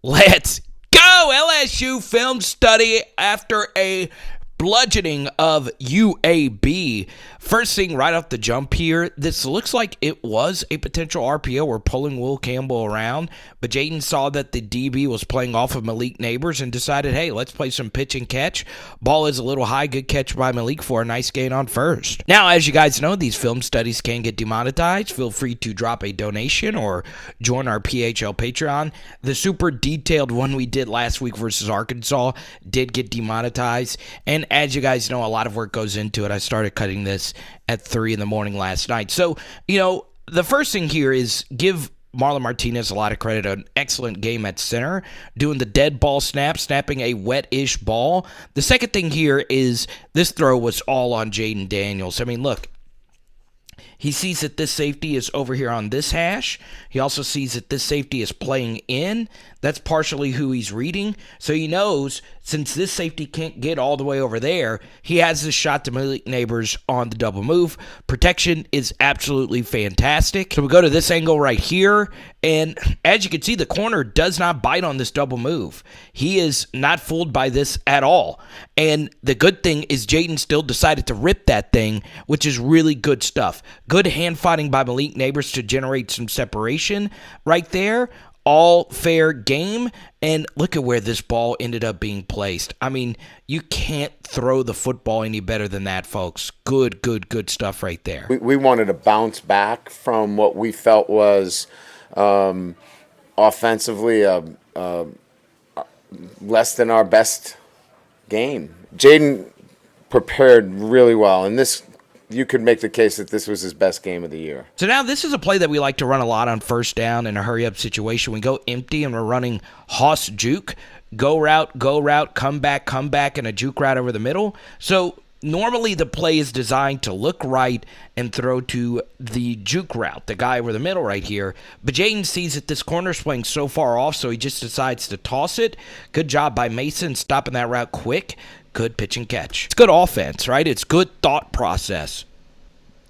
Let's go! LSU film study after a bludgeoning of UAB. First thing right off the jump here, this looks like it was a potential RPO. We're pulling Will Campbell around, but Jayden saw that the DB was playing off of Malik Nabers and decided, hey, let's play some pitch and catch. Ball is a little high. Good catch by Malik for a nice gain on first. Now, as you guys know, these film studies can get demonetized. Feel free to drop a donation or join our PHL Patreon. The super detailed one we did last week versus Arkansas did get demonetized, and as you guys know, a lot of work goes into it. I started cutting this at 3 in the morning last night. So, the first thing here is give Marlon Martinez a lot of credit. An excellent game at center, doing the dead ball snap, snapping a wet-ish ball. The second thing here is this throw was all on Jayden Daniels. I mean, look. He sees that this safety is over here on this hash. He also sees that this safety is playing in. That's partially who he's reading. So he knows since this safety can't get all the way over there, he has this shot to Malik Nabers on the double move. Protection is absolutely fantastic. So we go to this angle right here. And as you can see, the corner does not bite on this double move. He is not fooled by this at all. And the good thing is Jayden still decided to rip that thing, which is really good stuff. Good hand fighting by Malik Nabers to generate some separation right there. All fair game. And look at where this ball ended up being placed. I mean, you can't throw the football any better than that, folks. Good stuff right there. We wanted to bounce back from what we felt was offensively less than our best game. Jayden prepared really well, and this you could make the case that this was his best game of the year. So now this is a play that we like to run a lot on first down in a hurry-up situation. We go empty, and we're running Hoss juke, go route, come back, and a juke route over the middle. So normally the play is designed to look right and throw to the juke route, the guy over the middle right here. But Jayden sees that this corner's playing so far off, so he just decides to toss it. Good job by Mason stopping that route quick. Good pitch and catch. It's good offense, right? It's good thought process.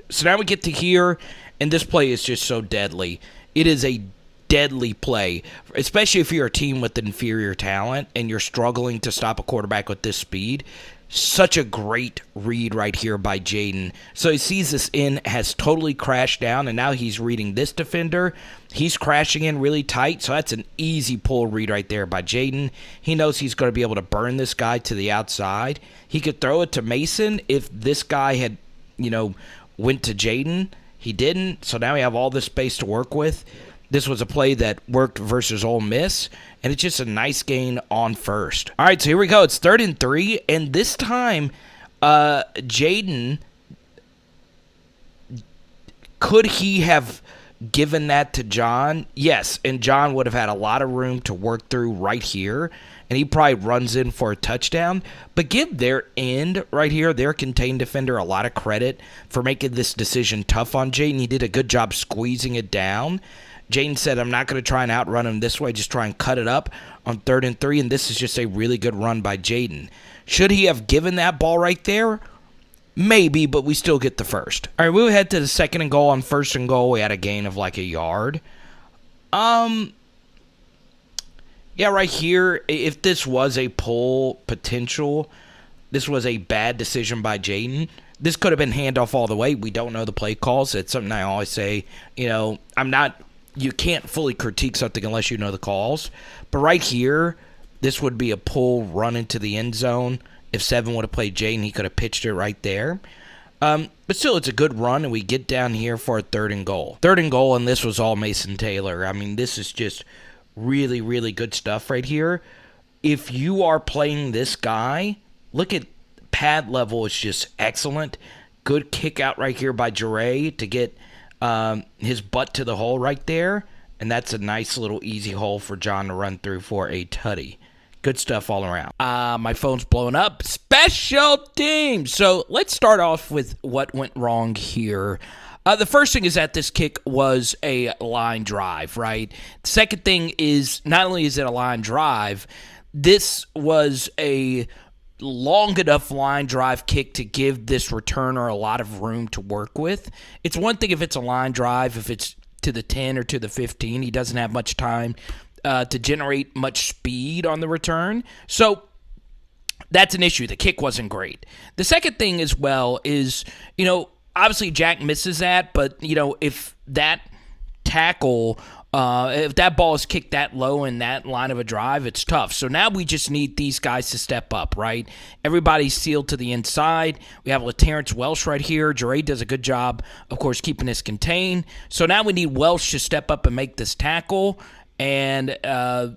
So now we get to here, and this play is just so deadly. It is a deadly play, especially if you're a team with inferior talent and you're struggling to stop a quarterback with this speed. Such a great read right here by Jayden. So he sees this in, has totally crashed down, and now he's reading this defender. He's crashing in really tight, so that's an easy pull read right there by Jayden. He knows he's going to be able to burn this guy to the outside. He could throw it to Mason if this guy had, went to Jayden. He didn't, so now we have all this space to work with. This was a play that worked versus Ole Miss, and it's just a nice gain on first. All right, so here we go. It's 3rd and 3, and this time Jayden, could he have given that to John? Yes, and John would have had a lot of room to work through right here, and he probably runs in for a touchdown. But give their end right here, their contained defender, a lot of credit for making this decision tough on Jayden. He did a good job squeezing it down. Jayden said, I'm not going to try and outrun him this way, just try and cut it up on 3rd and 3, and this is just a really good run by Jayden. Should he have given that ball right there? Maybe, but we still get the first. All right, we'll head to the 2nd and goal. On 1st and goal, we had a gain of like a yard. Yeah, right here, if this was a pull potential, this was a bad decision by Jayden. This could have been handoff all the way. We don't know the play calls. It's something I always say, you can't fully critique something unless you know the calls. But right here, this would be a pull run into the end zone. If Seven would have played Jayden, he could have pitched it right there. But still, it's a good run, and we get down here for a 3rd and goal. 3rd and goal, and this was all Mason Taylor. I mean, this is just really, really good stuff right here. If you are playing this guy, look at pad level. It's just excellent. Good kick out right here by Jure to get his butt to the hole right there, and that's a nice little easy hole for John to run through for a tutty. Good stuff all around. My phone's blowing up. Special teams. So let's start off with what went wrong here. The first thing is that this kick was a line drive, right? The second thing is not only is it a line drive, this was a long enough line drive kick to give this returner a lot of room to work with. It's one thing if it's a line drive, if it's to the 10 or to the 15, he doesn't have much time to generate much speed on the return. So that's an issue. The kick wasn't great. The second thing as well is, obviously Jack misses that, but, if that tackle, if that ball is kicked that low in that line of a drive, it's tough. So now we just need these guys to step up, right? Everybody's sealed to the inside. We have Terrence Welsh right here. Jayden does a good job, of course, keeping this contained. So now we need Welsh to step up and make this tackle. And, and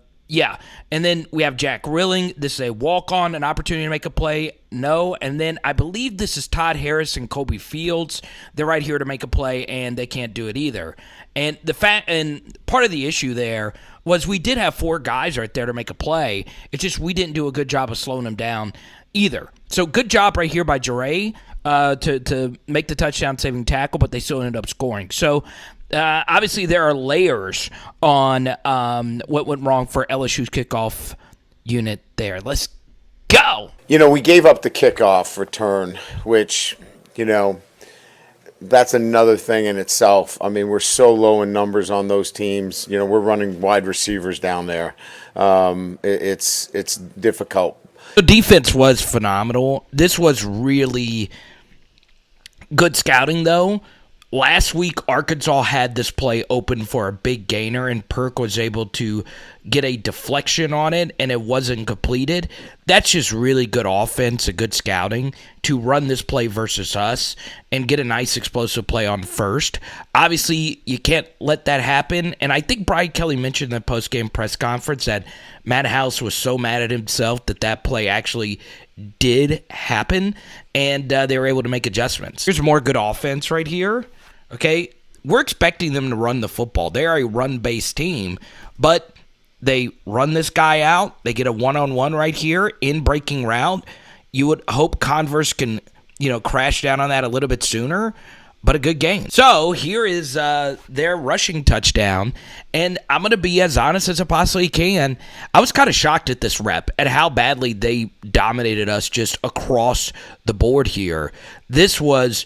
then we have Jack Rilling. This is a walk-on, an opportunity to make a play. No. And then I believe this is Todd Harris and Kobe Fields. They're right here to make a play, and they can't do it either. And part of the issue there was we did have 4 guys right there to make a play. It's just we didn't do a good job of slowing them down either. So good job right here by Jayden to make the touchdown-saving tackle, but they still ended up scoring. So obviously there are layers on what went wrong for LSU's kickoff unit there. Let's go. We gave up the kickoff return, which, that's another thing in itself. I mean, we're so low in numbers on those teams. We're running wide receivers down there. It's difficult. The defense was phenomenal. This was really good scouting, though. Last week, Arkansas had this play open for a big gainer, and Perk was able to get a deflection on it, and it wasn't completed. That's just really good offense and good scouting to run this play versus us and get a nice explosive play on first. Obviously, you can't let that happen, and I think Brian Kelly mentioned in the post-game press conference that Matt House was so mad at himself that play actually did happen, and they were able to make adjustments. Here's more good offense right here. Okay, we're expecting them to run the football. They are a run-based team, but they run this guy out. They get a one-on-one right here in breaking route. You would hope Converse can, crash down on that a little bit sooner, but a good game. So here is their rushing touchdown, and I'm going to be as honest as I possibly can. I was kind of shocked at this rep, at how badly they dominated us just across the board here. This was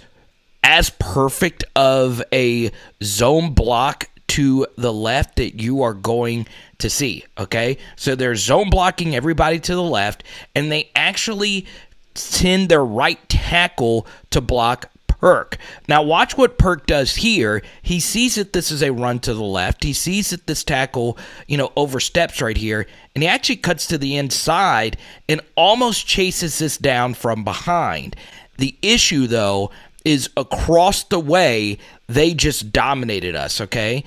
as perfect of a zone block to the left that you are going to see, okay? So they're zone blocking everybody to the left, and they actually send their right tackle to block Perk. Now watch what Perk does here. He sees that this is a run to the left. He sees that this tackle, oversteps right here, and he actually cuts to the inside and almost chases this down from behind. The issue, though, is across the way, they just dominated us, okay?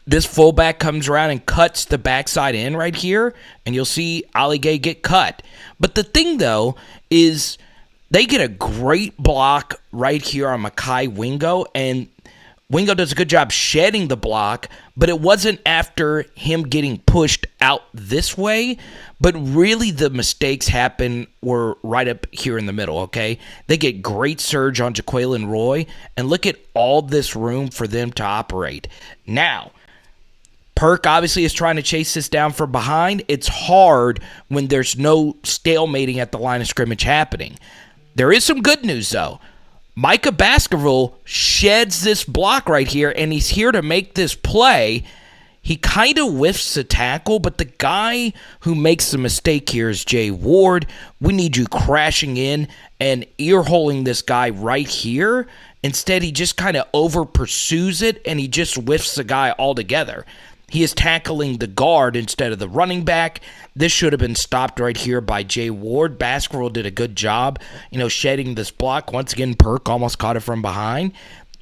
This fullback comes around and cuts the backside in right here, and you'll see Gaye get cut. But the thing, though, is they get a great block right here on Makai Wingo, and Wingo does a good job shedding the block, but it wasn't after him getting pushed out this way, but really the mistakes were right up here in the middle, okay? They get great surge on Jaquelin Roy, and look at all this room for them to operate. Now, Perk obviously is trying to chase this down from behind. It's hard when there's no stalemating at the line of scrimmage happening. There is some good news, though. Micah Baskerville sheds this block right here, and he's here to make this play. He kind of whiffs the tackle, but the guy who makes the mistake here is Jay Ward. We need you crashing in and ear-holing this guy right here. Instead, he just kind of over-pursues it, and he just whiffs the guy altogether. He is tackling the guard instead of the running back. This should have been stopped right here by Jay Ward. Baskerville did a good job, shedding this block. Once again, Perk almost caught it from behind.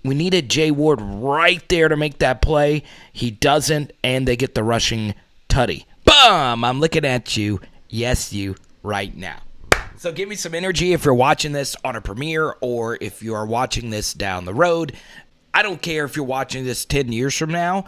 We needed Jay Ward right there to make that play. He doesn't, and they get the rushing tutty. Boom! I'm looking at you. Yes, you, right now. So give me some energy if you're watching this on a premiere or if you are watching this down the road. I don't care if you're watching this 10 years from now.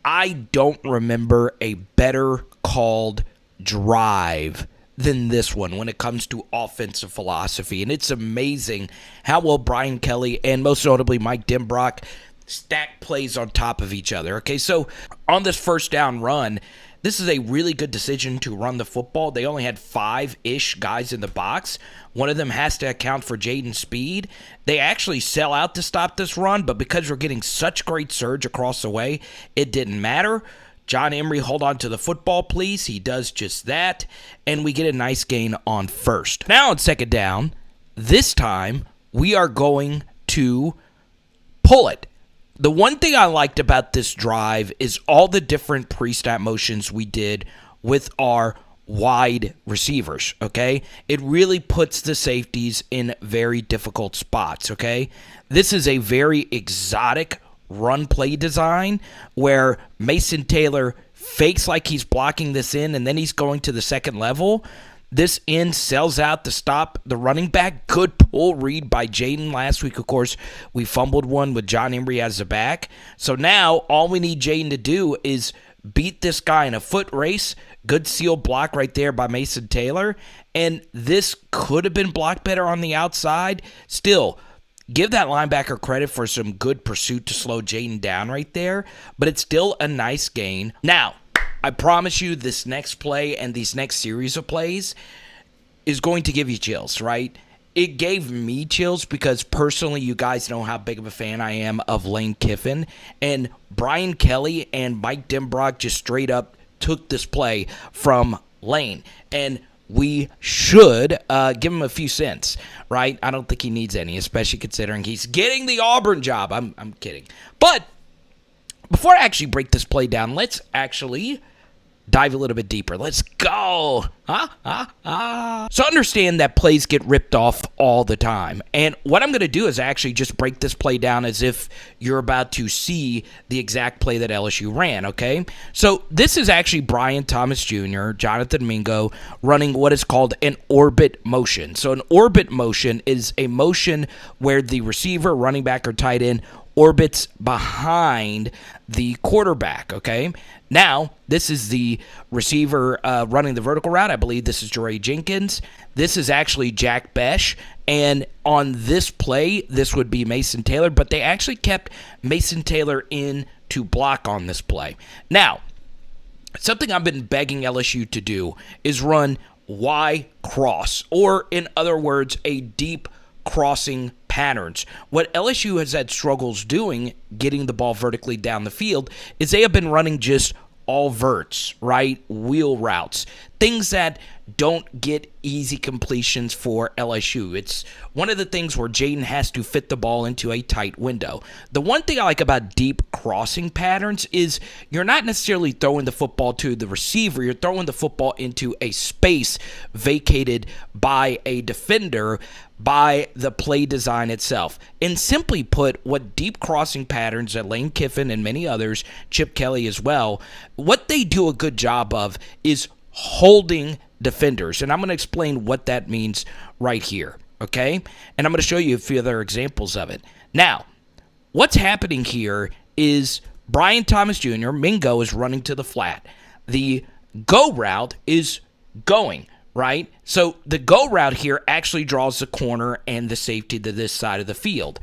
I don't remember a better called drive than this one when it comes to offensive philosophy. And it's amazing how well Brian Kelly and most notably Mike Denbrock stack plays on top of each other. Okay, so on this first down run, this is a really good decision to run the football. They only had 5-ish guys in the box. One of them has to account for Jayden's speed. They actually sell out to stop this run, but because we're getting such great surge across the way, it didn't matter. John Emery, hold on to the football, please. He does just that, and we get a nice gain on first. Now on second down, this time we are going to pull it. The one thing I liked about this drive is all the different pre-snap motions we did with our wide receivers, okay? It really puts the safeties in very difficult spots, okay? This is a very exotic run play design where Mason Taylor fakes like he's blocking this in and then he's going to the second level. This end sells out to stop the running back. Good pull read by Jayden last week. Of course, we fumbled one with John Emery as the back. So now all we need Jayden to do is beat this guy in a foot race. Good seal block right there by Mason Taylor. And this could have been blocked better on the outside. Still, give that linebacker credit for some good pursuit to slow Jayden down right there, but it's still a nice gain. Now, I promise you this next play and these next series of plays is going to give you chills, right? It gave me chills because personally, you guys know how big of a fan I am of Lane Kiffin, and Brian Kelly and Mike Denbrock just straight up took this play from Lane, and we should give him a few cents, right? I don't think he needs any, especially considering he's getting the Auburn job. I'm kidding. But before I actually break this play down, let's actually dive a little bit deeper. Let's go. So understand that plays get ripped off all the time. And what I'm going to do is actually just break this play down as if you're about to see the exact play that LSU ran, okay? So this is actually Brian Thomas Jr., Jonathan Mingo, running what is called an orbit motion. So an orbit motion is a motion where the receiver, running back, or tight end orbits behind the quarterback, okay? Now, this is the receiver running the vertical route. I believe this is Jeray Jenkins. This is actually Jack Bech. And on this play, this would be Mason Taylor, but they actually kept Mason Taylor in to block on this play. Now, something I've been begging LSU to do is run Y cross, or in other words, a deep crossing patterns. What LSU has had struggles doing, getting the ball vertically down the field, is they have been running just all verts, right? Wheel routes. Things that don't get easy completions for LSU. It's one of the things where Jayden has to fit the ball into a tight window. The one thing I like about deep crossing patterns is you're not necessarily throwing the football to the receiver. You're throwing the football into a space vacated by a defender, by the play design itself. And simply put, what deep crossing patterns that Lane Kiffin and many others, Chip Kelly as well, what they do a good job of is holding defenders. And I'm going to explain what that means right here, okay? And I'm going to show you a few other examples of it. Now, what's happening here is Brian Thomas Jr., Mingo, is running to the flat. The go route is going, right? So the go route here actually draws the corner and the safety to this side of the field.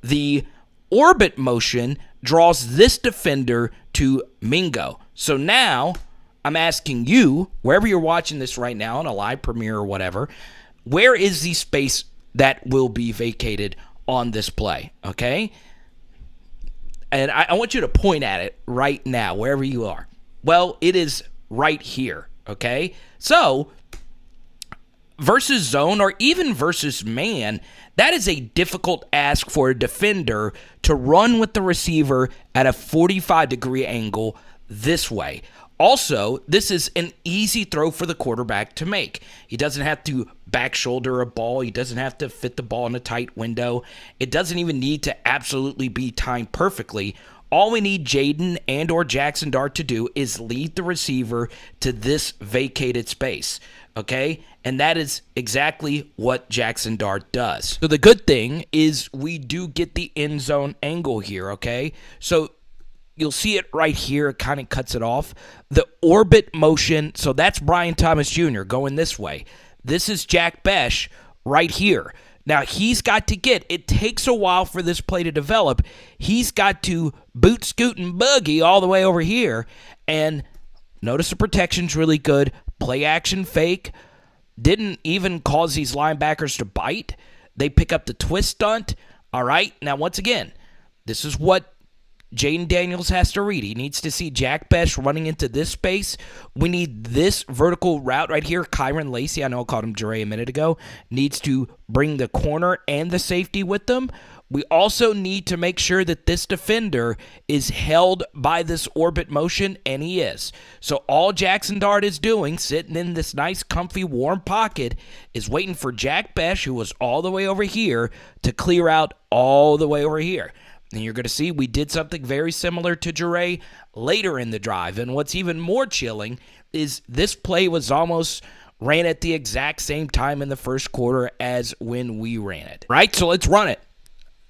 The orbit motion draws this defender to Mingo. So now I'm asking you, wherever you're watching this right now on a live premiere or whatever, where is the space that will be vacated on this play, okay? And I want you to point at it right now, wherever you are. Well, it is right here, okay? So versus zone or even versus man, that is a difficult ask for a defender to run with the receiver at a 45-degree angle this way. Also, this is an easy throw for the quarterback to make. He doesn't have to back shoulder a ball. He doesn't have to fit the ball in a tight window. It doesn't even need to absolutely be timed perfectly. All we need Jayden and or Jackson Dart to do is lead the receiver to this vacated space, okay? And that is exactly what Jackson Dart does. So the good thing is we do get the end zone angle here, okay? So you'll see it right here. It kind of cuts it off. The orbit motion, so that's Brian Thomas Jr. going this way. This is Jack Bech right here. Now, he's got to it takes a while for this play to develop. He's got to boot, scoot, and boogie all the way over here. And notice the protection's really good. Play action fake. Didn't even cause these linebackers to bite. They pick up the twist stunt. All right. Now, once again, this is what Jayden Daniels has to read. He needs to see Jack Bech running into this space. We need this vertical route right here. Kyron Lacey, I know I called him Jure a minute ago, needs to bring the corner and the safety with them. We also need to make sure that this defender is held by this orbit motion, and he is. So all Jackson Dart is doing, sitting in this nice, comfy, warm pocket, is waiting for Jack Bech, who was all the way over here, to clear out all the way over here. And you're going to see we did something very similar to Jure later in the drive. And what's even more chilling is this play was almost ran at the exact same time in the first quarter as when we ran it. Right? So let's run it.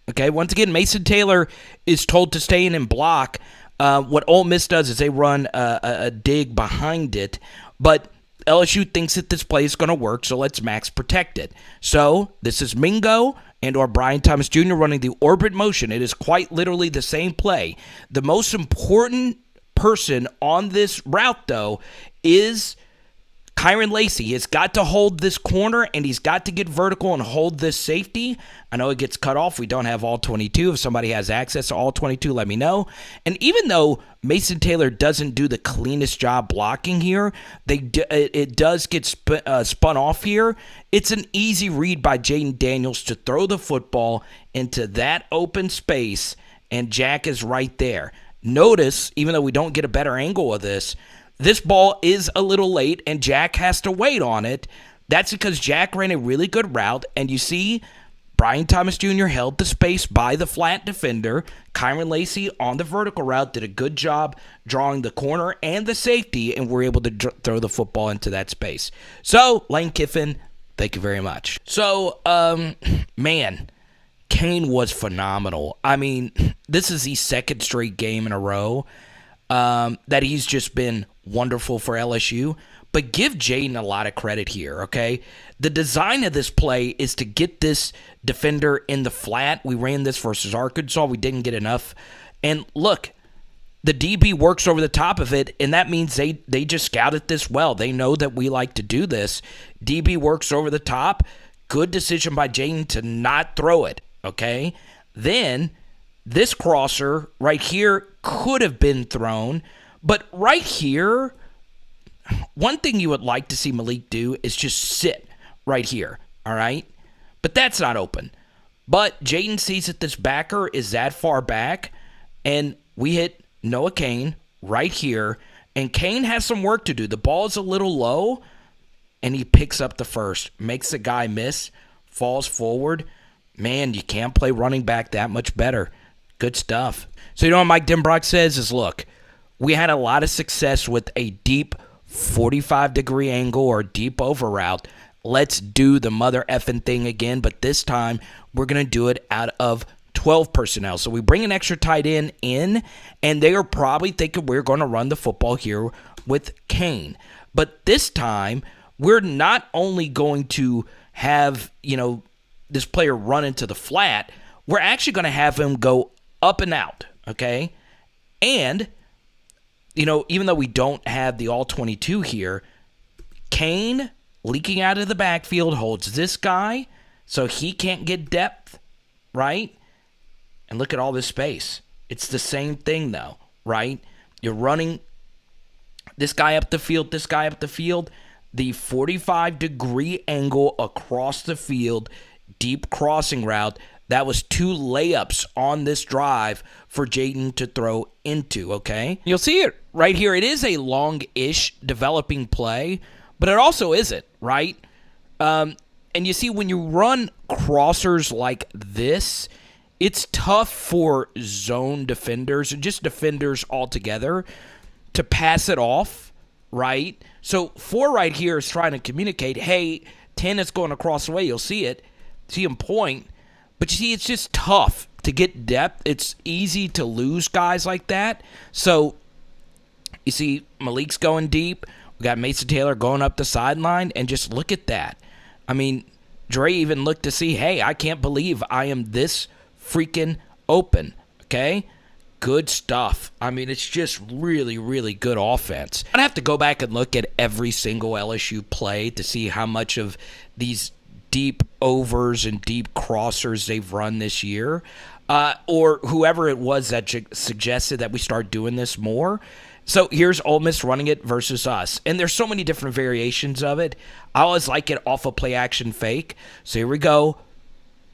Okay, once again, Mason Taylor is told to stay in and block. What Ole Miss does is they run a dig behind it. But LSU thinks that this play is going to work, so let's max protect it. So this is Mingo and or Brian Thomas Jr. running the orbit motion. It is quite literally the same play. The most important person on this route, though, is Kyron Lacey. He has got to hold this corner, and he's got to get vertical and hold this safety. I know it gets cut off. We don't have all 22. If somebody has access to all 22, let me know. And even though Mason Taylor doesn't do the cleanest job blocking here, it does get spun off here. It's an easy read by Jayden Daniels to throw the football into that open space, and Jack is right there. Notice, even though we don't get a better angle of this ball is a little late, and Jack has to wait on it. That's because Jack ran a really good route, and you see Brian Thomas Jr. held the space by the flat defender. Kyron Lacey on the vertical route did a good job drawing the corner and the safety, and we're able to throw the football into that space. So, Lane Kiffin, thank you very much. So, man, Cain was phenomenal. I mean, this is the second straight game in a row that he's just been wonderful for LSU. But give Jayden a lot of credit here, okay? The design of this play is to get this defender in the flat. We ran this versus Arkansas. We didn't get enough. And look, the DB works over the top of it, and that means they just scouted this well. They know that we like to do this. DB works over the top. Good decision by Jayden to not throw it, okay? Then this crosser right here could have been thrown, but right here, one thing you would like to see Malik do is just sit right here, all right? But that's not open. But Jayden sees that this backer is that far back, and we hit Noah Cain right here, and Cain has some work to do. The ball is a little low, and he picks up the first, makes the guy miss, falls forward. Man, you can't play running back that much better. Good stuff. So you know what Mike Denbrock says is, look, we had a lot of success with a deep 45-degree angle or deep over route. Let's do the mother effing thing again, but this time we're going to do it out of 12 personnel. So we bring an extra tight end in, and they are probably thinking we're going to run the football here with Cain. But this time, we're not only going to have, this player run into the flat, we're actually going to have him go up and out, okay? And, even though we don't have the all-22 here, Cain, leaking out of the backfield, holds this guy so he can't get depth, right? And look at all this space. It's the same thing, though, right? You're running this guy up the field, this guy up the field, the 45-degree angle across the field, deep crossing route. That was 2 layups on this drive for Jayden to throw into, okay? You'll see it right here. It is a long-ish developing play, but it also isn't, right? And you see, when you run crossers like this, it's tough for zone defenders and just defenders altogether to pass it off, right? So 4 right here is trying to communicate, hey, 10 is going across the way. You'll see it. See him point. But you see, it's just tough to get depth. It's easy to lose guys like that. So you see Malik's going deep. We got Mason Taylor going up the sideline, and just look at that. I mean, Dre even looked to see, hey, I can't believe I am this freaking open, okay? Good stuff. I mean, it's just really, really good offense. I'd have to go back and look at every single LSU play to see how much of these deep overs and deep crossers they've run this year. or whoever it was that suggested that we start doing this more. So here's Ole Miss running it versus us. And there's so many different variations of it. I always like it off a play action fake. So here we go.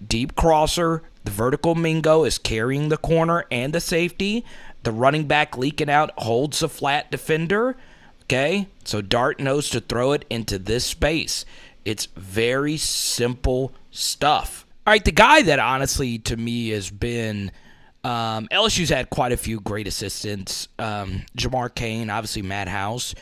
Deep crosser. The vertical Mingo is carrying the corner and the safety. The running back leaking out holds the flat defender. Okay, so Dart knows to throw it into this space. It's very simple stuff. All right, the guy that honestly to me has been LSU's had quite a few great assistants. Jamar Cain, obviously Matt House.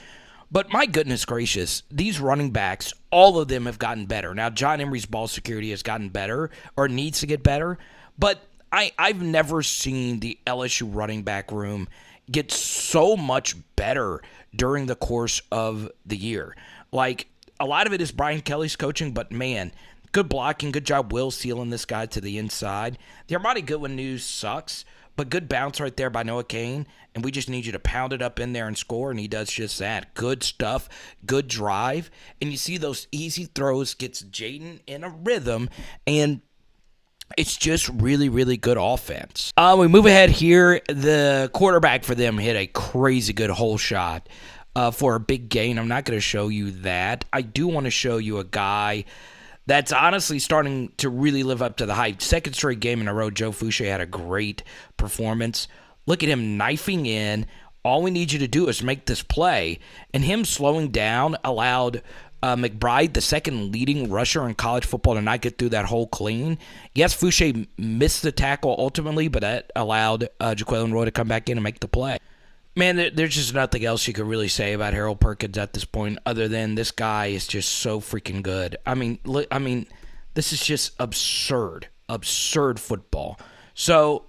But my goodness gracious, these running backs, all of them have gotten better. Now, John Emery's ball security has gotten better or needs to get better. But I've never seen the LSU running back room get so much better during the course of the year. Like, a lot of it is Brian Kelly's coaching, but man, good blocking, good job Will sealing this guy to the inside. The Armani Goodwin news sucks, but good bounce right there by Noah Cain, and we just need you to pound it up in there and score, and he does just that. Good stuff, good drive, and you see those easy throws, gets Jayden in a rhythm, and it's just really, really good offense. We move ahead here. The quarterback for them hit a crazy good hole shot for a big gain. I'm not going to show you that. I do want to show you a guy that's honestly starting to really live up to the hype. Second straight game in a row, Joe Foucha had a great performance. Look at him knifing in. All we need you to do is make this play. And him slowing down allowed McBride, the second leading rusher in college football, to not get through that hole clean. Yes, Foucha missed the tackle ultimately, but that allowed Jaquelin Roy to come back in and make the play. Man, there's just nothing else you could really say about Harold Perkins at this point other than this guy is just so freaking good. I mean, this is just absurd football. So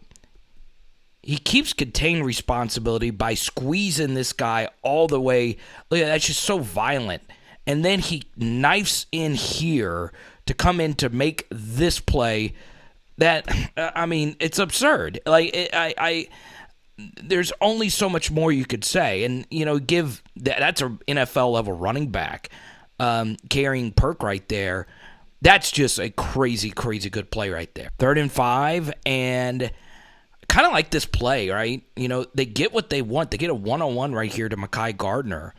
he keeps contained responsibility by squeezing this guy all the way. Look, that's just so violent. And then he knifes in here to come in to make this play that, it's absurd. There's only so much more you could say. And, give that's an NFL level running back carrying Perk right there. That's just a crazy, crazy good play right there. 3rd and 5, and kind of like this play, right? They get what they want. They get a one-on-one right here to Mekhi Gardner.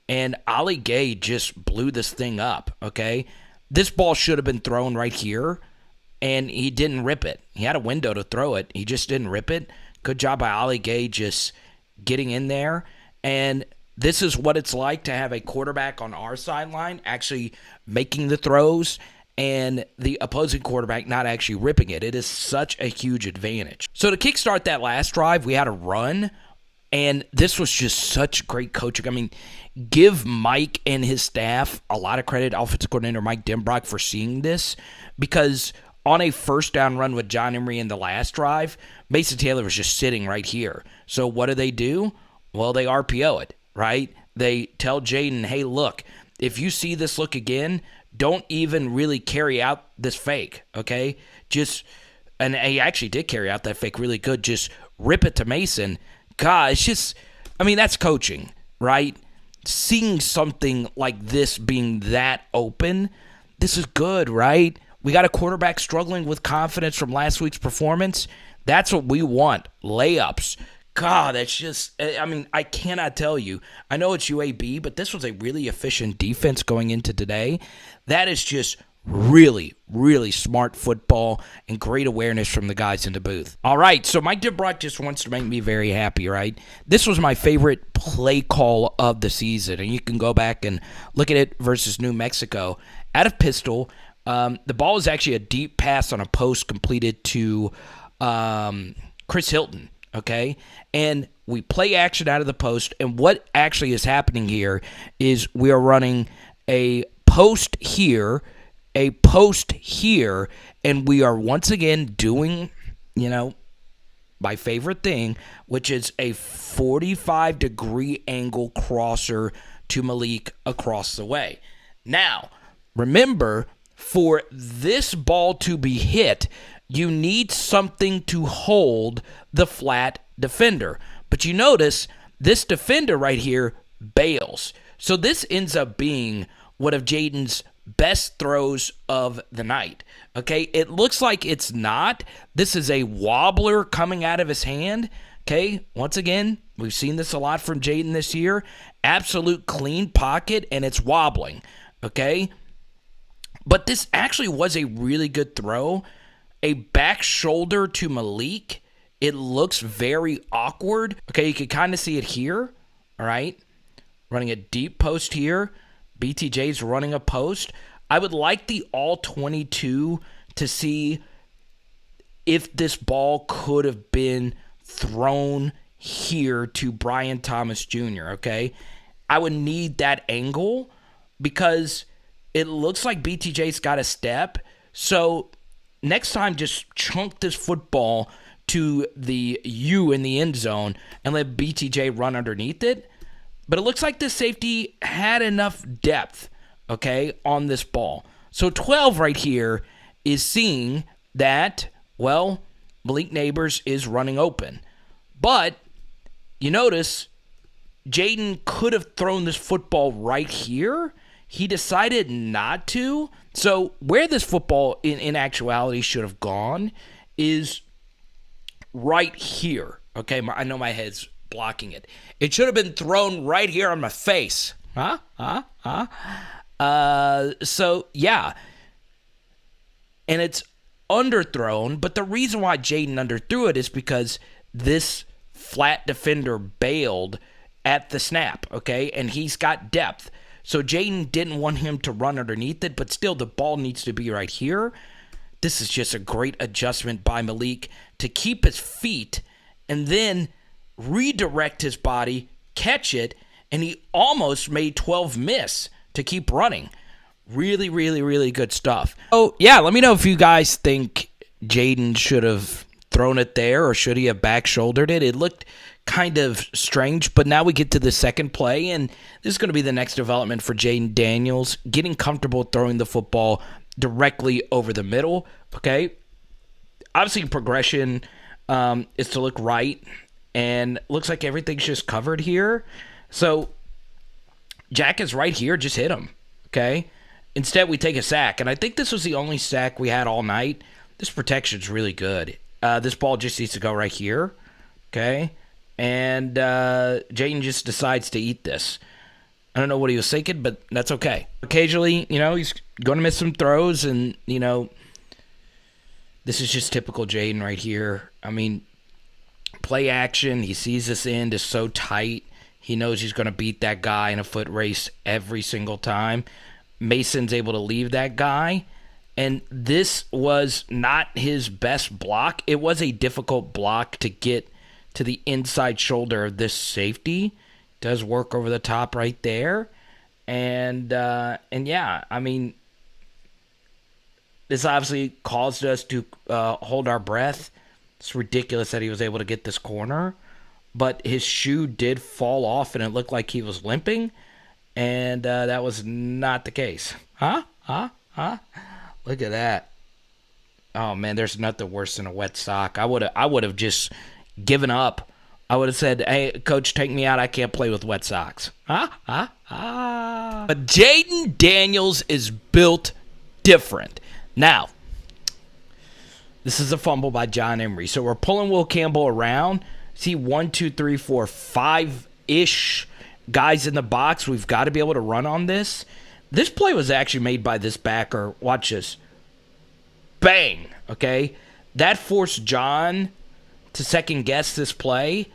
And Ali Gaye just blew this thing up, okay? This ball should have been thrown right here, and he didn't rip it. He had a window to throw it. He just didn't rip it. Good job by Ali Gaye just getting in there. And this is what it's like to have a quarterback on our sideline actually making the throws and the opposing quarterback not actually ripping it. It is such a huge advantage. So to kickstart that last drive, we had a run, and this was just such great coaching. Give Mike and his staff a lot of credit, offensive coordinator Mike Denbrock, for seeing this, because on a first down run with John Emery in the last drive, Mason Taylor was just sitting right here. So what do? Well, they RPO it, right? They tell Jayden, hey, look, if you see this look again, don't even really carry out this fake, okay? And he actually did carry out that fake really good. Just rip it to Mason. God, it's just, that's coaching, right? Seeing something like this being that open, this is good, right? We got a quarterback struggling with confidence from last week's performance. That's what we want. Layups. God, that's just, I cannot tell you. I know it's UAB, but this was a really efficient defense going into today. That is just really, really smart football and great awareness from the guys in the booth. All right, so Mike Denbrock just wants to make me very happy, right? This was my favorite play call of the season, and you can go back and look at it versus New Mexico. Out of pistol, the ball is actually a deep pass on a post completed to Chris Hilton, okay? And we play action out of the post, and what actually is happening here is we are running a post here, and we are once again doing, my favorite thing, which is a 45-degree angle crosser to Malik across the way. Now, remember, for this ball to be hit, you need something to hold the flat defender. But you notice this defender right here bails. So this ends up being one of Jayden's best throws of the night. Okay, it looks like it's not. This is a wobbler coming out of his hand. Okay, once again, we've seen this a lot from Jayden this year. Absolute clean pocket, and it's wobbling. Okay, but this actually was a really good throw. A back shoulder to Malik. It looks very awkward. Okay, you can kind of see it here. All right, running a deep post here. BTJ's running a post. I would like the all-22 to see if this ball could have been thrown here to Brian Thomas Jr., okay? I would need that angle because it looks like BTJ's got a step. So next time, just chunk this football to the U in the end zone and let BTJ run underneath it. But it looks like this safety had enough depth, okay, on this ball. So 12 right here is seeing that, well, Malik Nabers is running open. But you notice Jayden could have thrown this football right here. He decided not to. So where this football in actuality should have gone is right here. Okay, I know my head's blocking it. It should have been thrown right here on my face. So, yeah. And it's underthrown, but the reason why Jayden underthrew it is because this flat defender bailed at the snap, okay? And he's got depth. So Jayden didn't want him to run underneath it, but still the ball needs to be right here. This is just a great adjustment by Malik to keep his feet and then redirect his body, catch it, and he almost made 12 miss to keep running. Really, really, really good stuff. Oh, yeah, let me know if you guys think Jayden should have thrown it there or should he have back shouldered it. It looked kind of strange, but now we get to the second play, and this is going to be the next development for Jayden Daniels, getting comfortable throwing the football directly over the middle, okay? Obviously, progression is to look right, and looks like everything's just covered here. So Jack is right here. Just hit him, okay? Instead, we take a sack, and I think this was the only sack we had all night. This protection's really good. This ball just needs to go right here, okay? And Jayden just decides to eat this. I don't know what he was thinking, but that's okay. Occasionally, he's going to miss some throws, and, this is just typical Jayden right here. I mean, play action. He sees this end is so tight. He knows he's going to beat that guy in a foot race every single time. Mason's able to leave that guy. And this was not his best block. It was a difficult block to get to the inside shoulder of this safety. Does work over the top right there. And yeah, I mean, this obviously caused us to hold our breath. It's ridiculous that he was able to get this corner. But his shoe did fall off, and it looked like he was limping. And that was not the case. Look at that. Oh, man, there's nothing worse than a wet sock. I would have just given up. I would have said, hey, coach, take me out. I can't play with wet socks. But Jayden Daniels is built different. Now, this is a fumble by John Emery. So we're pulling Will Campbell around. See 1, 2, 3, 4, 5-ish guys in the box. We've got to be able to run on this. This play was actually made by this backer. Watch this. Bang. Okay? That forced John to second guess this play.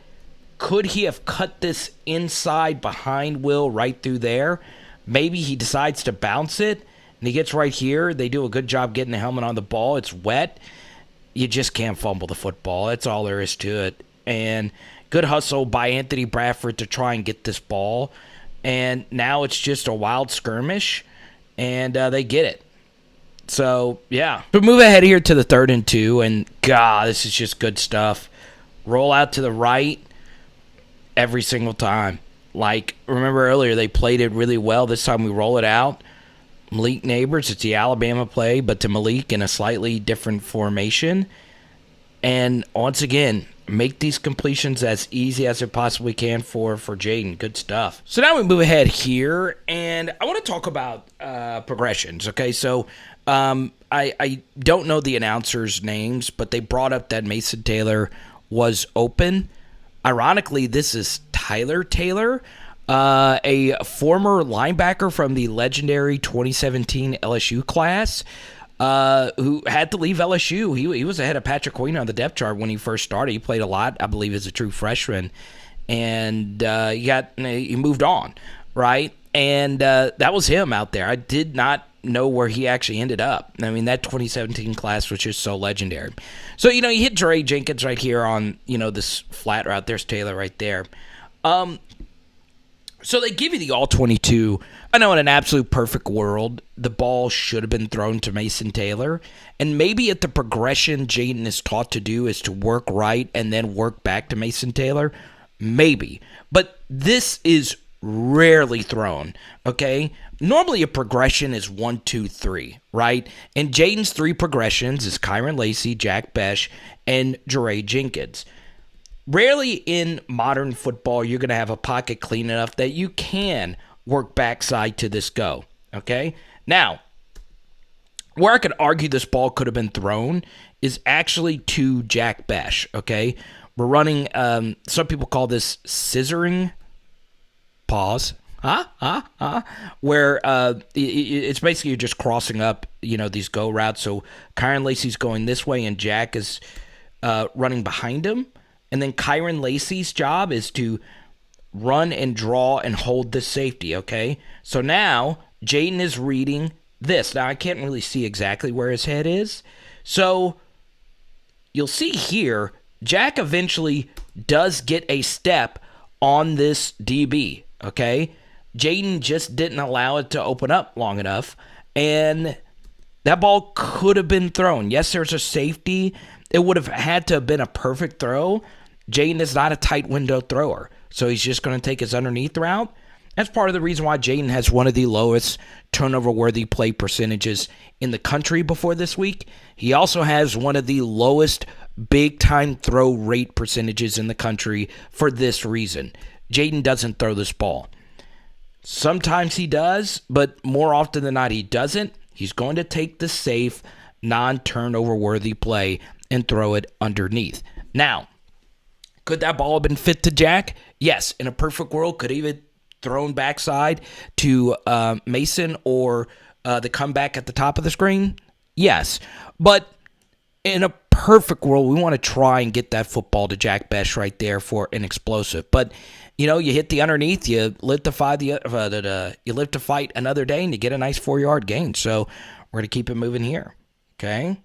Could he have cut this inside behind Will right through there? Maybe he decides to bounce it, and he gets right here. They do a good job getting the helmet on the ball. It's wet. You just can't fumble the football. That's all there is to it. And good hustle by Anthony Bradford to try and get this ball. And now it's just a wild skirmish, and they get it. So, yeah. We move ahead here to the 3rd and 2, and, God, this is just good stuff. Roll out to the right every single time. Like, remember earlier, they played it really well. This time we roll it out. Malik Nabers, it's the Alabama play, but to Malik in a slightly different formation. And once again, make these completions as easy as it possibly can for Jayden. Good stuff. So now we move ahead here, and I want to talk about progressions. Okay, so I don't know the announcers' names, but they brought up that Mason Taylor was open. Ironically, this is Tyler Taylor, a former linebacker from the legendary 2017 LSU class, who had to leave LSU. He was ahead of Patrick Queen on the depth chart when he first started. He played a lot, I believe, as a true freshman, and he moved on, right? And that was him out there. I did not know where he actually ended up. I mean, that 2017 class was just so legendary. So, you hit Dre Jenkins right here on, this flat route. There's Taylor right there. So they give you the all-22. I know in an absolute perfect world, the ball should have been thrown to Mason Taylor. And maybe at the progression Jayden is taught to do is to work right and then work back to Mason Taylor. Maybe. But this is rarely thrown, okay? Normally a progression is 1, 2, 3, right? And Jayden's 3 progressions is Kyron Lacy, Jack Bech, and Dre Jenkins. Rarely in modern football you're going to have a pocket clean enough that you can work backside to this go, okay? Now, where I could argue this ball could have been thrown is actually to Jack Bech, okay? We're running, some people call this scissoring, pause, where it's basically you're just crossing up, these go routes. So Kyron Lacy's going this way and Jack is running behind him. And then Kyron Lacy's job is to run and draw and hold the safety, okay? So now Jayden is reading this. Now I can't really see exactly where his head is. So you'll see here, Jack eventually does get a step on this DB, okay? Jayden just didn't allow it to open up long enough, and that ball could have been thrown. Yes, there's a safety. It would have had to have been a perfect throw. Jayden is not a tight window thrower, so he's just going to take his underneath route. That's part of the reason why Jayden has one of the lowest turnover-worthy play percentages in the country before this week. He also has one of the lowest big-time throw rate percentages in the country for this reason. Jayden doesn't throw this ball. Sometimes he does, but more often than not he doesn't. He's going to take the safe, non-turnover-worthy play and throw it underneath. Now, could that ball have been fit to Jack? Yes. In a perfect world, could he even thrown backside to Mason or the comeback at the top of the screen? Yes. But in a perfect world, we want to try and get that football to Jack Bech right there for an explosive. But, you hit the underneath, you live to fight another day, and you get a nice 4-yard gain. So we're going to keep it moving here. Okay?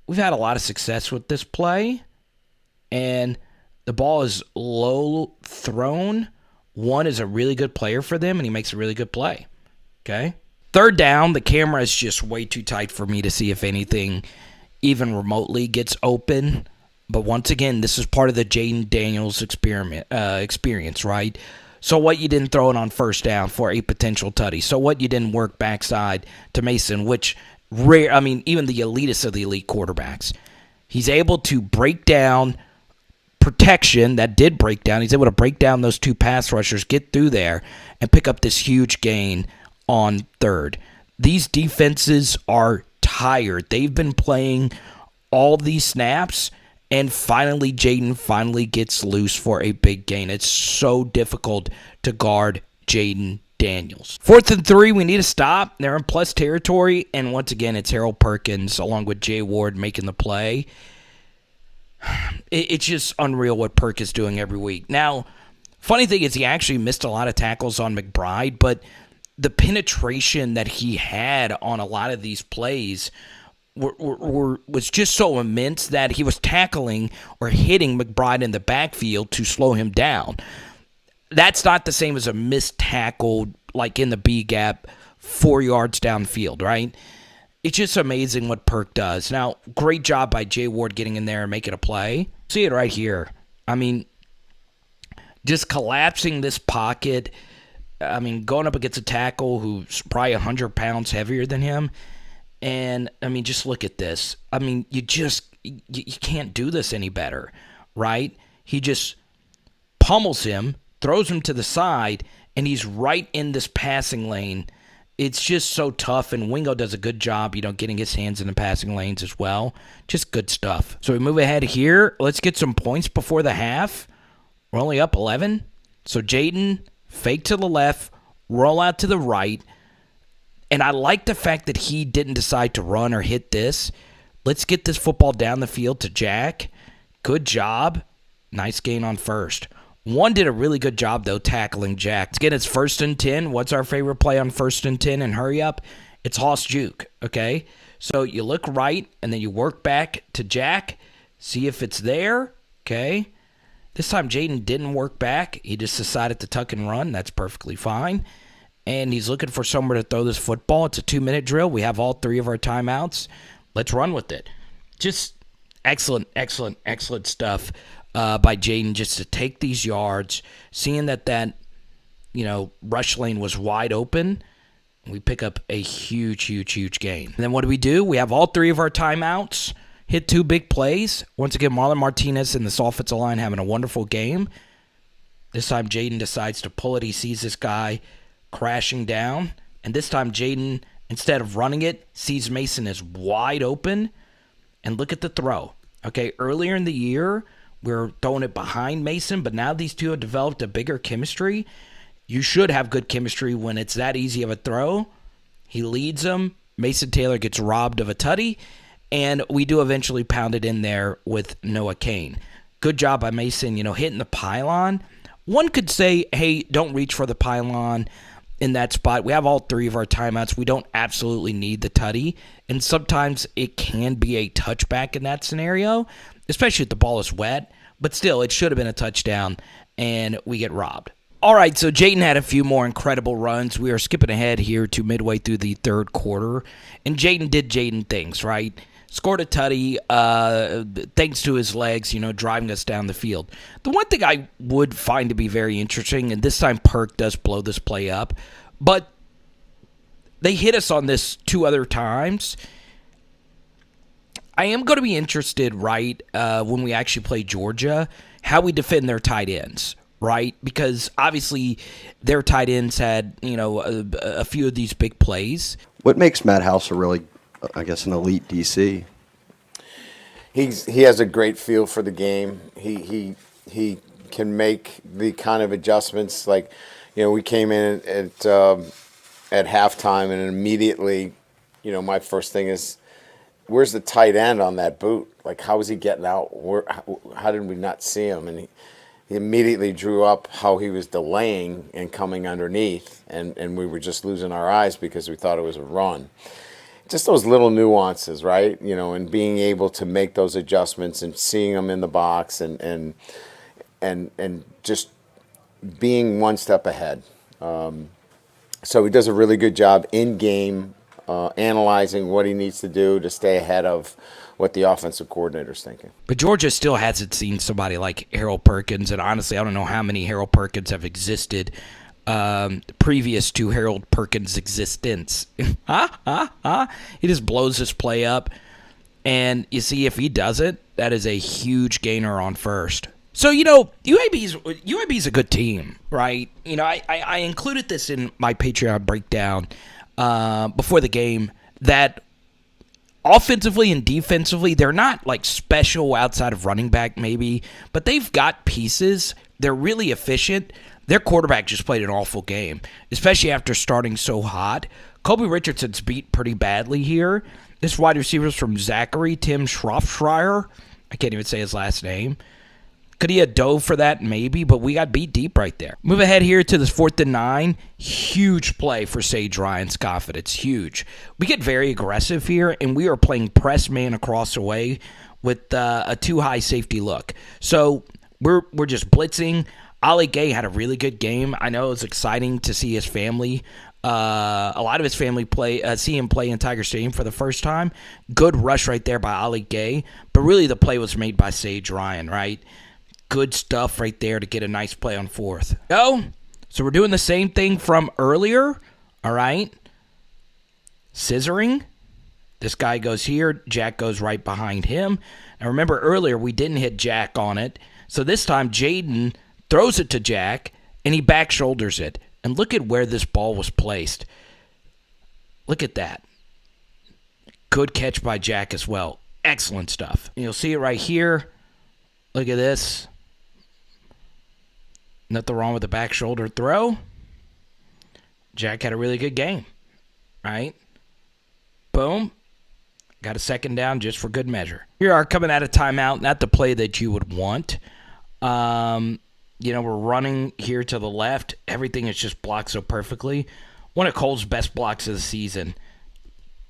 We've had a lot of success with this play, and the ball is low thrown. One is a really good player for them, and he makes a really good play. Okay? Third down, the camera is just way too tight for me to see if anything even remotely gets open. But once again, this is part of the Jayden Daniels experience, right? So what, you didn't throw it on first down for a potential tutty. So what, you didn't work backside to Mason, which rare. I mean, even the elitist of the elite quarterbacks, he's able to break down protection that did break down. He's able to break down those 2 pass rushers, get through there, and pick up this huge gain on third. These defenses are tired. They've been playing all these snaps, and finally Jayden gets loose for a big gain. It's so difficult to guard Jayden Daniels. 4th and 3, we need a stop. They're in plus territory, and once again, it's Harold Perkins along with Jay Ward making the play. It's just unreal what Perk is doing every week. Now, funny thing is he actually missed a lot of tackles on McBride, but the penetration that he had on a lot of these plays was just so immense that he was tackling or hitting McBride in the backfield to slow him down. That's not the same as a missed tackle, like in the B gap, 4 yards downfield, right? It's just amazing what Perk does. Now, great job by Jay Ward getting in there and making a play. See it right here. I mean, just collapsing this pocket. I mean, going up against a tackle who's probably 100 pounds heavier than him And, I mean, just look at this. I mean, you can't do this any better, right? He just pummels him, throws him to the side, and he's right in this passing lane. It's just so tough, and Wingo does a good job, getting his hands in the passing lanes as well. Just good stuff. So we move ahead here. Let's get some points before the half. We're only up 11. So Jayden, fake to the left, roll out to the right. And I like the fact that he didn't decide to run or hit this. Let's get this football down the field to Jack. Good job. Nice gain on first. One did a really good job, though, tackling Jack. Let's get his 1st and 10. What's our favorite play on 1st and 10 and hurry up? It's Hoss Juke, okay? So you look right, and then you work back to Jack, see if it's there, okay? This time Jayden didn't work back. He just decided to tuck and run. That's perfectly fine. And he's looking for somewhere to throw this football. It's a 2-minute drill. We have all 3 of our timeouts. Let's run with it. Just excellent stuff by Jayden just to take these yards, seeing that rush lane was wide open. We pick up a huge gain. And then what do? We have all 3 of our timeouts, hit 2 big plays. Once again, Marlon Martinez and this offensive line having a wonderful game. This time Jayden decides to pull it. He sees this guy crashing down. And this time Jayden, instead of running it, sees Mason is wide open. And look at the throw. Okay, earlier in the year, we're throwing it behind Mason, but now these two have developed a bigger chemistry. You should have good chemistry when it's that easy of a throw. He leads them. Mason Taylor gets robbed of a tutty, and we do eventually pound it in there with Noah Cain. Good job by Mason, hitting the pylon. One could say, hey, don't reach for the pylon in that spot. We have all 3 of our timeouts. We don't absolutely need the tutty, and sometimes it can be a touchback in that scenario, especially if the ball is wet. But still, it should have been a touchdown, and we get robbed. All right, so Jayden had a few more incredible runs. We are skipping ahead here to midway through the third quarter, and Jayden did Jayden things, right? Scored a tutty thanks to his legs, driving us down the field. The one thing I would find to be very interesting, and this time Perk does blow this play up, but they hit us on this 2 other times. I am going to be interested, right, when we actually play Georgia, how we defend their tight ends, right? Because obviously their tight ends had, a few of these big plays. What makes Matt House a really, I guess, an elite DC? He has a great feel for the game. He can make the kind of adjustments. Like, we came in at halftime, and immediately, my first thing is, where's the tight end on that boot? Like, how is he getting out? How did we not see him? And he immediately drew up how he was delaying and coming underneath, and we were just losing our eyes because we thought it was a run. Just those little nuances, right? And being able to make those adjustments and seeing them in the box and just being one step ahead. So he does a really good job in game, analyzing what he needs to do to stay ahead of what the offensive coordinator's thinking. But Georgia still hasn't seen somebody like Harold Perkins, and honestly, I don't know how many Harold Perkins have existed previous to Harold Perkins' existence. He just blows this play up, and you see if he does it, that is a huge gainer on first. So, UAB's a good team, right? I included this in my Patreon breakdown before the game, that offensively and defensively, they're not like special outside of running back maybe, but they've got pieces. They're really efficient. Their quarterback just played an awful game, especially after starting so hot. Kobe Richardson's beat pretty badly here. This wide receiver's from Zachary, Tim Schroffschreier. I can't even say his last name. Could he have dove for that? Maybe, but we got beat deep right there. Move ahead here to this 4th and 9. Huge play for Sage Ryan's confidence. Huge. We get very aggressive here, and we are playing press man across the way with a too high safety look. So we're just blitzing. Gaye had a really good game. I know it was exciting to see his family, a lot of his family see him play in Tiger Stadium for the first time. Good rush right there by Gaye, but really the play was made by Sage Ryan, right? Good stuff right there to get a nice play on 4th. So we're doing the same thing from earlier, all right? Scissoring, This guy goes here. Jack goes right behind him. Now, remember earlier, we didn't hit Jack on it. So this time, Jayden throws it to Jack, and he back shoulders it. And look at where this ball was placed. Look at that. Good catch by Jack as well. Excellent stuff. You'll see it right here. Look at this. Nothing wrong with the back shoulder throw. Jack had a really good game, right? Boom. Got a second down just for good measure. Here are coming out of timeout. Not the play that you would want. We're running here to the left. Everything is just blocked so perfectly. One of Cole's best blocks of the season.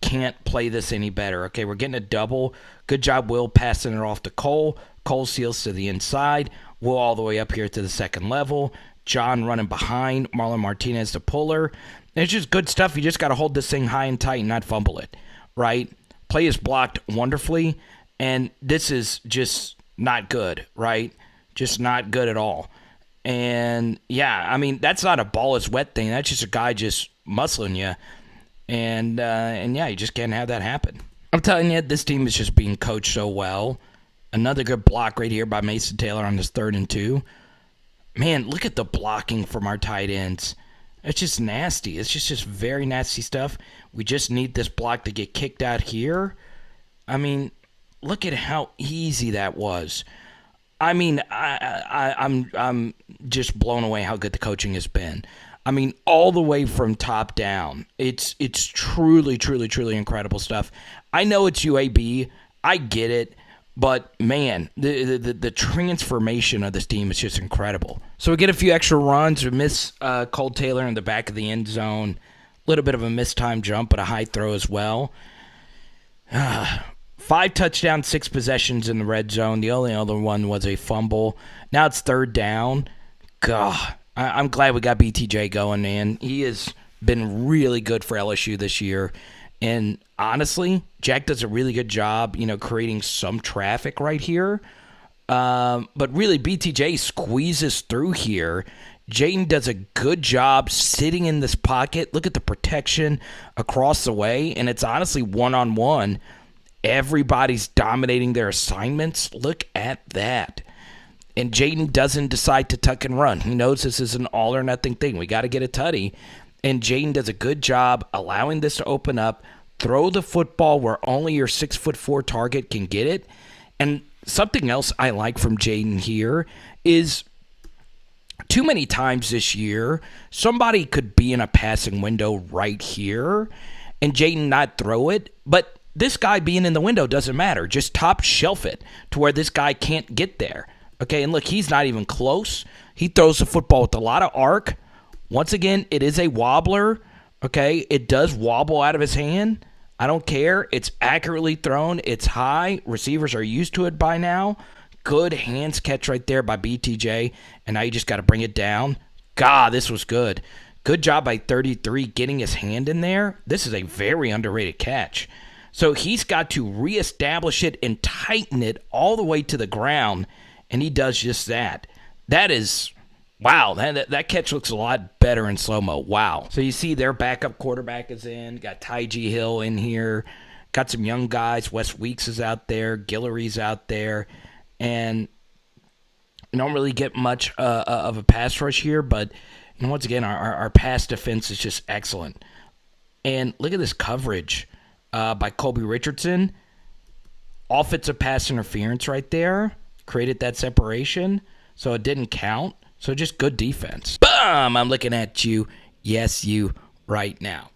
Can't play this any better. Okay, we're getting a double. Good job, Will, passing it off to Cole. Cole seals to the inside. Will all the way up here to the second level. John running behind. Marlon Martinez the puller. And it's just good stuff. You just got to hold this thing high and tight and not fumble it, right? Play is blocked wonderfully, and this is just not good, right? Just not good at all. And, yeah, I mean, that's not a ball is wet thing. That's just a guy just muscling you. And yeah, you just can't have that happen. I'm telling you, this team is just being coached so well. Another good block right here by Mason Taylor on this 3rd and 2. Man, look at the blocking from our tight ends. It's just nasty. It's just very nasty stuff. We just need this block to get kicked out here. I mean, look at how easy that was. I mean, I'm just blown away how good the coaching has been. I mean, all the way from top down. It's truly, truly, truly incredible stuff. I know it's UAB. I get it. But, man, the transformation of this team is just incredible. So we get a few extra runs. We miss Cole Taylor in the back of the end zone. A little bit of a mistimed jump, but a high throw as well. 5 touchdowns, 6 possessions in the red zone. The only other one was a fumble. Now it's 3rd down. God, I'm glad we got BTJ going, man. He has been really good for LSU this year. And honestly, Jack does a really good job, creating some traffic right here. But really, BTJ squeezes through here. Jayden does a good job sitting in this pocket. Look at the protection across the way. And it's honestly one-on-one. Everybody's dominating their assignments. Look at that. And Jayden doesn't decide to tuck and run. He knows this is an all-or-nothing thing. We got to get a tutty. And Jayden does a good job allowing this to open up, throw the football where only your 6'4" target can get it. And something else I like from Jayden here is too many times this year, somebody could be in a passing window right here and Jayden not throw it. But this guy being in the window doesn't matter. Just top shelf it to where this guy can't get there. Okay, and look, he's not even close. He throws the football with a lot of arc. Once again, it is a wobbler, okay? It does wobble out of his hand. I don't care. It's accurately thrown. It's high. Receivers are used to it by now. Good hands catch right there by BTJ, and now you just got to bring it down. God, this was good. Good job by 33 getting his hand in there. This is a very underrated catch. So he's got to reestablish it and tighten it all the way to the ground, and he does just that. That is... wow, that catch looks a lot better in slow-mo. Wow. So you see their backup quarterback is in. Got Ty G. Hill in here. Got some young guys. Wes Weeks is out there. Guillory's out there. And you don't really get much of a pass rush here, but once again, our pass defense is just excellent. And look at this coverage by Colby Richardson. Offensive pass interference right there. Created that separation, so it didn't count. So just good defense. Boom! I'm looking at you. Yes, you right now.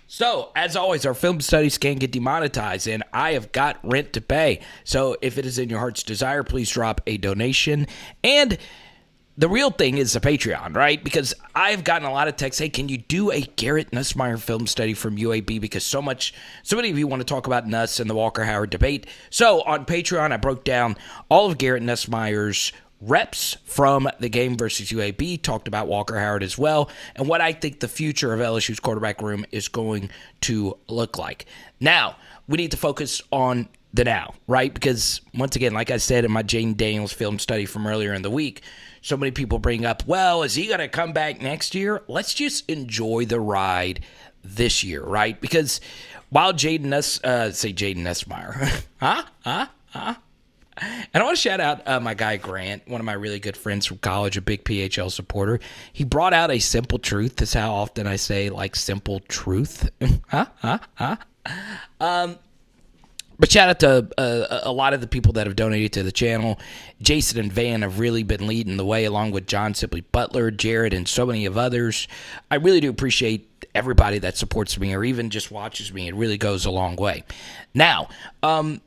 So, as always, our film studies can get demonetized, and I have got rent to pay. So, if it is in your heart's desire, please drop a donation. And the real thing is the Patreon, right? Because I've gotten a lot of texts, hey, can you do a Garrett Nussmeier film study from UAB? Because so many of you want to talk about Nuss and the Walker Howard debate. So, on Patreon, I broke down all of Garrett Nussmeier's reps from the game versus UAB, talked about Walker Howard as well, and what I think the future of LSU's quarterback room is going to look like. Now, we need to focus on the now, right? Because, once again, like I said in my Jayden Daniels film study from earlier in the week, so many people bring up, well, is he going to come back next year? Let's just enjoy the ride this year, right? Because while Jayden Nussmeier, and I want to shout out my guy Grant, one of my really good friends from college, a big PHL supporter. He brought out a simple truth. That's how often I say, like, simple truth. But shout out to a lot of the people that have donated to the channel. Jason and Van have really been leading the way, along with John Sibley Butler, Jared, and so many of others. I really do appreciate everybody that supports me or even just watches me. It really goes a long way. Now, I'm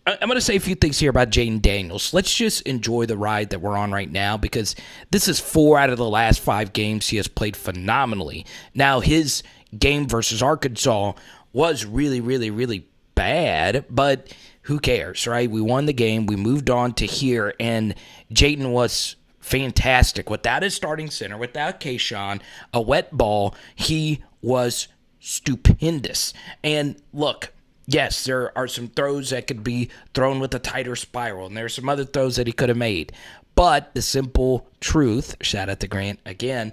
going to say a few things here about Jayden Daniels. Let's just enjoy the ride that we're on right now, because this is 4 out of the last 5 games he has played phenomenally. Now, his game versus Arkansas was really, really, really bad, but who cares, right? We won the game. We moved on to here, and Jayden was fantastic. Without his starting center, without Cain, a wet ball, he was stupendous. And look, yes, there are some throws that could be thrown with a tighter spiral, and there are some other throws that he could have made. But the simple truth, shout out to Grant again,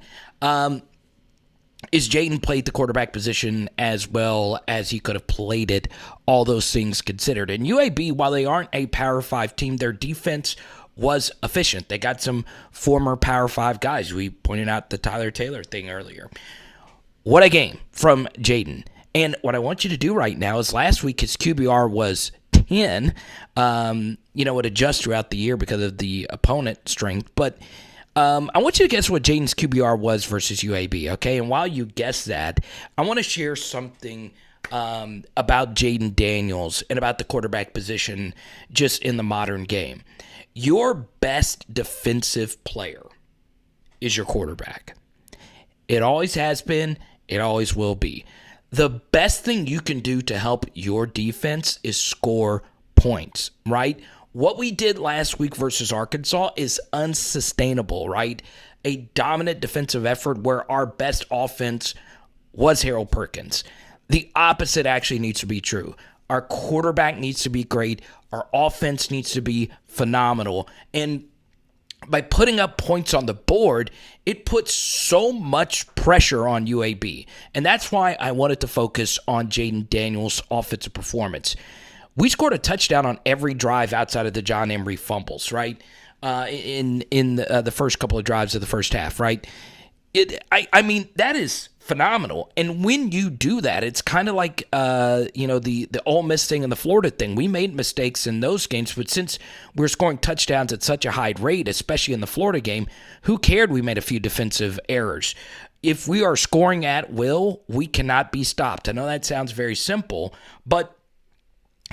is Jayden played the quarterback position as well as he could have played it, all those things considered. And UAB, while they aren't a Power 5 team, their defense was efficient. They got some former Power 5 guys. We pointed out the Tyler Taylor thing earlier. What a game from Jayden. And what I want you to do right now is, last week his QBR was 10. It adjusts throughout the year because of the opponent strength. But I want you to guess what Jayden's QBR was versus UAB, okay? And while you guess that, I want to share something about Jayden Daniels and about the quarterback position just in the modern game. Your best defensive player is your quarterback. It always has been. It always will be. The best thing you can do to help your defense is score points, right? What we did last week versus Arkansas is unsustainable, right? A dominant defensive effort where our best offense was Harold Perkins. The opposite actually needs to be true. Our quarterback needs to be great. Our offense needs to be phenomenal. And by putting up points on the board, it puts so much pressure on UAB. And that's why I wanted to focus on Jayden Daniels' offensive performance. We scored a touchdown on every drive outside of the John Emery fumbles, right? In the first couple of drives of the first half, right? That is phenomenal. And when you do that, it's kind of like the Ole Miss thing and the Florida thing. We made mistakes in those games, but since we're scoring touchdowns at such a high rate, especially in the Florida game, who cared we made a few defensive errors? If we are scoring at will, we cannot be stopped. I know that sounds very simple, but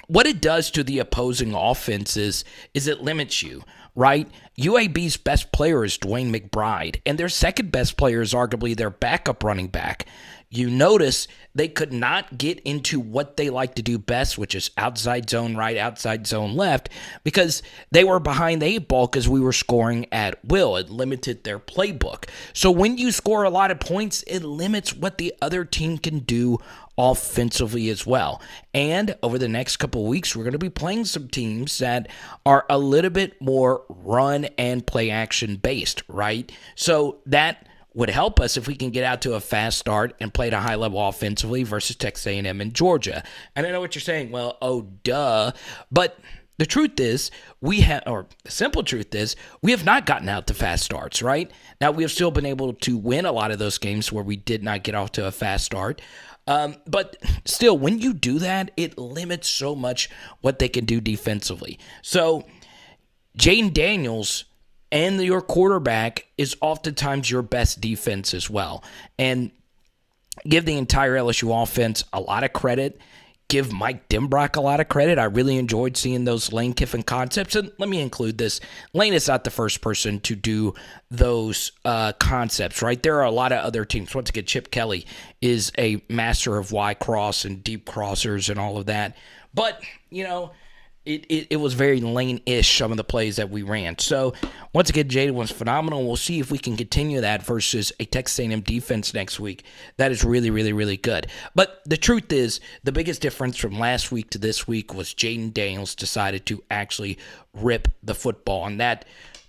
what it does to the opposing offense is it limits you, right? UAB's best player is Dwayne McBride, and their second best player is arguably their backup running back. You notice they could not get into what they like to do best, which is outside zone right, outside zone left, because they were behind the 8 ball because we were scoring at will. It limited their playbook. So when you score a lot of points, it limits what the other team can do offensively as well. And over the next couple of weeks, we're going to be playing some teams that are a little bit more run and play action based, right? So that would help us if we can get out to a fast start and play at a high level offensively versus Texas A&M and Georgia. And I know what you're saying. Well, oh, duh. But the truth is, the simple truth is, we have not gotten out to fast starts, right? Now, we have still been able to win a lot of those games where we did not get off to a fast start. But still, when you do that, it limits so much what they can do defensively. So, Jayden Daniels and your quarterback is oftentimes your best defense as well. And give the entire LSU offense a lot of credit. Give Mike Denbrock a lot of credit. I really enjoyed seeing those Lane Kiffin concepts. And let me include this. Lane is not the first person to do those concepts, right? There are a lot of other teams. Once again, Chip Kelly is a master of Y-cross and deep crossers and all of that. But, it was very Lane-ish, some of the plays that we ran. So, once again, Jayden was phenomenal. We'll see if we can continue that versus a Texas A&M defense next week. That is really, really, really good. But the truth is, the biggest difference from last week to this week was Jayden Daniels decided to actually rip the football. And that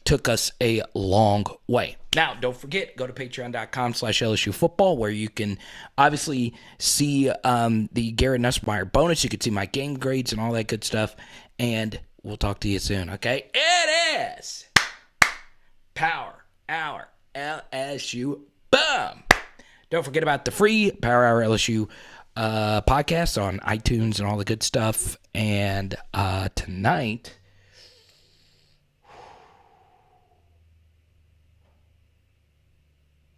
took us a long way. Now, don't forget, go to patreon.com/LSU football, where you can obviously see the Garrett Nussmeier bonus. You can see my game grades and all that good stuff. And we'll talk to you soon, okay? It is Power Hour LSU. Boom! Don't forget about the free Power Hour LSU podcast on iTunes and all the good stuff. And tonight...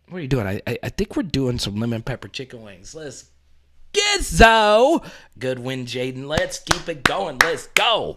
What are you doing? I think we're doing some lemon pepper chicken wings. Let's get so. Good win, Jayden. Let's keep it going. Let's go.